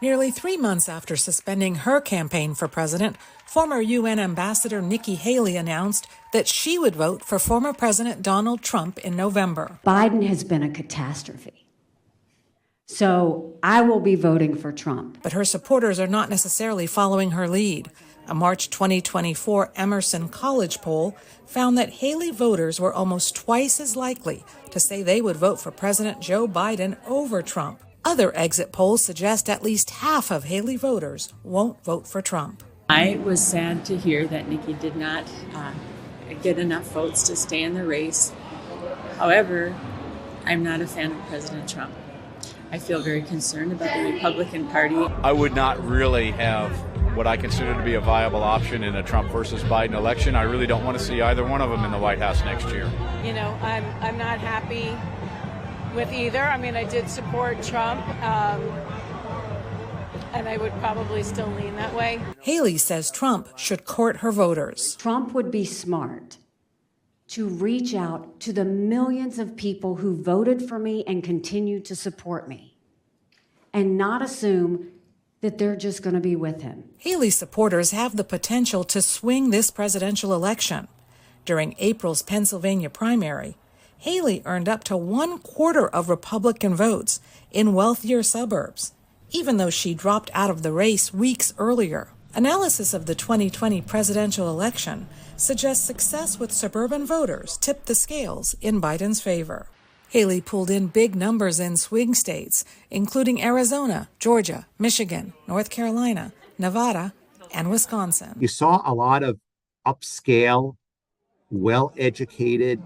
Nearly 3 months after suspending her campaign for president, former UN Ambassador Nikki Haley announced that she would vote for former President Donald Trump in November. Biden has been a catastrophe. So I will be voting for Trump. But her supporters are not necessarily following her lead. A March 2024 Emerson College poll found that Haley voters were almost twice as likely to say they would vote for President Joe Biden over Trump. Other exit polls suggest at least half of Haley voters won't vote for Trump. I was sad to hear that Nikki did not get enough votes to stay in the race. However, I'm not a fan of President Trump. I feel very concerned about the Republican Party. I would not really have what I consider to be a viable option in a Trump versus Biden election. I really don't want to see either one of them in the White House next year. You know, I'm not happy with either. I mean, I did support Trump, and I would probably still lean that way. Haley says Trump should court her voters. Trump would be smart to reach out to the millions of people who voted for me and continue to support me, and not assume that they're just going to be with him. Haley's supporters have the potential to swing this presidential election. During April's Pennsylvania primary, Haley earned up to 1/4 of Republican votes in wealthier suburbs, even though she dropped out of the race weeks earlier. Analysis of the 2020 presidential election suggests success with suburban voters tipped the scales in Biden's favor. Haley pulled in big numbers in swing states, including Arizona, Georgia, Michigan, North Carolina, Nevada, and Wisconsin. You saw a lot of upscale, well-educated,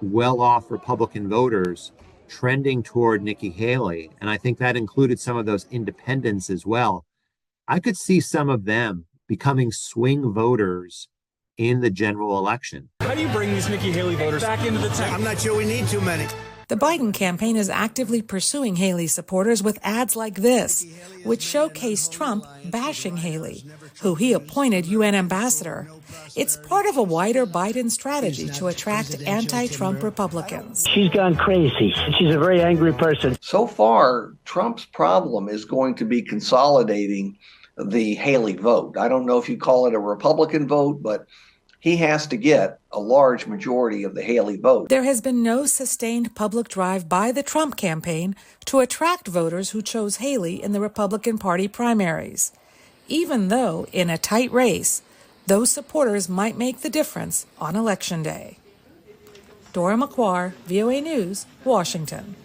well-off Republican voters trending toward Nikki Haley, and I think that included some of those independents as well. I could see some of them becoming swing voters in the general election. How do you bring these Nikki Haley voters back into the tent? I'm not sure we need too many. The Biden campaign is actively pursuing Haley supporters with ads like this, which showcase Trump bashing Haley, who he appointed UN ambassador. It's part of a wider Biden strategy to attract anti-Trump Republicans. She's gone crazy. She's a very angry person. So far, Trump's problem is going to be consolidating the Haley vote. I don't know if you call it a Republican vote, but he has to get a large majority of the Haley vote. There has been no sustained public drive by the Trump campaign to attract voters who chose Haley in the Republican Party primaries, even though in a tight race, those supporters might make the difference on Election Day. Dora McQuarrie, VOA News, Washington.